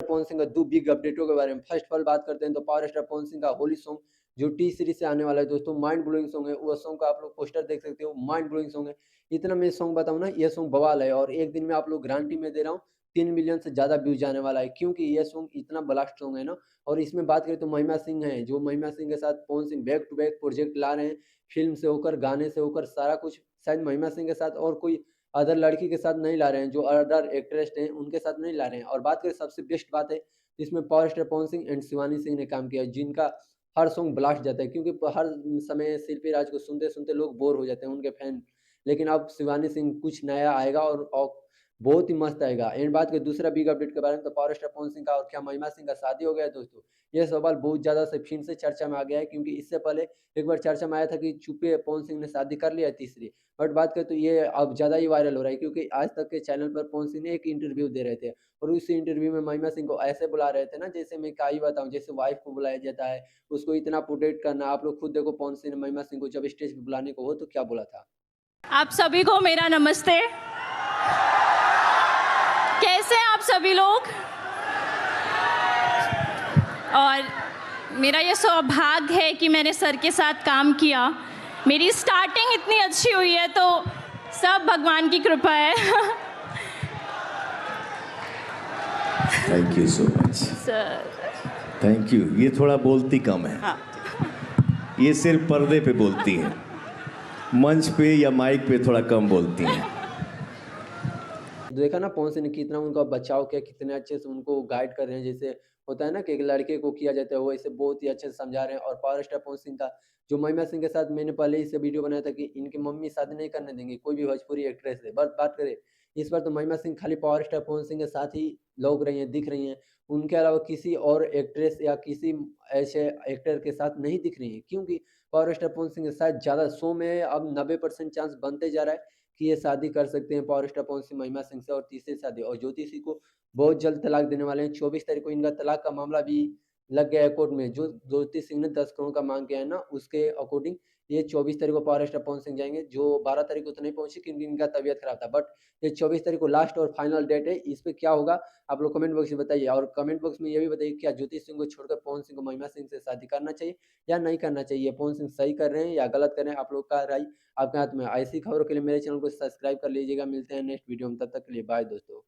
पवन सिंह का 2 बिग अपडेटों के बारे में। फर्स्ट ऑफ ऑल बात करते हैं तो पावर स्टार पवन सिंह का होली सॉन्ग जो टी सीरीज से आने वाला है दोस्तों, माइंड ब्लोइंग सॉन्ग है। वो सॉन्ग का आप लोग पोस्टर देख सकते हो, माइंड ब्लोइंग सॉन्ग है। इतना मैं सॉन्ग बताऊँ ना, ये सॉन्ग बवाल है और एक दिन में आप लोग गारंटी में दे रहा हूँ 3 मिलियन से ज़्यादा व्यूज़ आने वाला है, क्योंकि ये सॉन्ग इतना ब्लास्ट सॉन्ग है ना। और इसमें बात करें तो महिमा सिंह हैं, जो महिमा सिंह के साथ Pawan Singh back to back project ला रहे हैं। फ़िल्म से होकर, गाने से होकर सारा कुछ शायद महिमा सिंह के साथ और कोई अदर लड़की के साथ नहीं ला रहे हैं, जो अदर एक्ट्रेस हैं उनके साथ नहीं ला रहे हैं। और बात करें सबसे बेस्ट बात है, इसमें power star Pawan Singh and Shivani Singh ने काम किया है, जिनका हर सॉन्ग ब्लास्ट जाता है, क्योंकि हर समय शिल्पी राज को सुनते-सुनते लोग बोर हो जाते हैं, उनके फैन। लेकिन अब शिवानी सिंह कुछ नया आएगा और बहुत ही मस्त आएगा। एंड बात करें दूसरा बिग अपडेट के बारे में तो पावर स्टार पवन सिंह का और क्या महिमा सिंह का शादी हो गया है दोस्तों? ये सवाल बहुत ज़्यादा से फिर से चर्चा में आ गया है, क्योंकि इससे पहले एक बार चर्चा में आया था कि चुप्पे पवन सिंह ने शादी कर लिया है तीसरी। बट बात करें तो ये अब ज़्यादा ही वायरल हो रहा है, क्योंकि आज तक के चैनल पर पवन सिंह ने एक इंटरव्यू दे रहे थे और उस इंटरव्यू में महिमा सिंह को ऐसे बुला रहे थे ना, जैसे मैं क्या ही बताऊँ, जैसे वाइफ़ को बुलाया जाता है, उसको इतना प्रोटेक्ट करना। आप लोग खुद देखो पवन सिंह ने महिमा सिंह को जब स्टेज पे बुलाने को हो तो क्या बोला था? आप सभी को मेरा नमस्ते। कैसे हैं आप सभी लोग? और मेरा ये सौभाग्य है कि मैंने सर के साथ काम किया। मेरी स्टार्टिंग इतनी अच्छी हुई है तो सब भगवान की कृपा है। Thank you so much sir. Thank you. ये थोड़ा बोलती कम है। हाँ। ये सिर्फ पर्दे पे बोलती है, मंच पे या माइक पे थोड़ा कम बोलती है। देखा ना पवन सिंह ने कितना उनका बचाव किया, कितने अच्छे से उनको गाइड कर रहे हैं। जैसे होता है ना कि एक लड़के को किया जाता है, वैसे बहुत ही अच्छे से समझा रहे हैं। और पावर स्टार पवन सिंह का जो महिमा सिंह के साथ मैंने पहले ही से वीडियो बनाया था कि इनकी मम्मी शादी नहीं करने देंगे कोई भी भोजपुरी एक्ट्रेस से। बट बात करें इस बार तो महिमा सिंह खाली पावर स्टार पवन सिंह के साथ ही लौक रही हैं, दिख रही हैं। उनके अलावा किसी और एक्ट्रेस या किसी ऐसे एक्टर के साथ नहीं दिख रही हैं, क्योंकि पावर स्टार पवन सिंह के साथ ज़्यादा शो में अब 90% चांस बनते जा रहा है कि ये शादी कर सकते हैं पावर स्टार पवन सिंह महिमा सिंह से, और तीसरी शादी। और ज्योति सिंह को बहुत जल्द तलाक देने वाले हैं। 24 तारीख को इनका तलाक का मामला भी लग गया है कोर्ट में। जो ज्योति सिंह ने 10 करोड़ का मांग किया है ना, उसके अकॉर्डिंग ये 24 तारीख को पावर स्टार पवन सिंह जाएंगे, जो 12 तारीख को तो नहीं पहुंची क्योंकि इनका तबीयत खराब था। बट ये 24 तारीख को लास्ट और फाइनल डेट है। इस पे क्या होगा आप लोग कमेंट बॉक्स में बताइए, और कमेंट बॉक्स में ये भी बताइए क्या ज्योति सिंह को छोड़कर पवन सिंह को महिमा सिंह से शादी करना चाहिए या नहीं करना चाहिए? पवन सिंह सही कर रहे हैं या गलत कर रहे हैं? आप लोग का राय आपके हाथ में है। ऐसी खबरों के लिए मेरे चैनल को सब्सक्राइब कर लीजिएगा। मिलते हैं नेक्स्ट वीडियो में, तब तक के लिए बाय दोस्तों।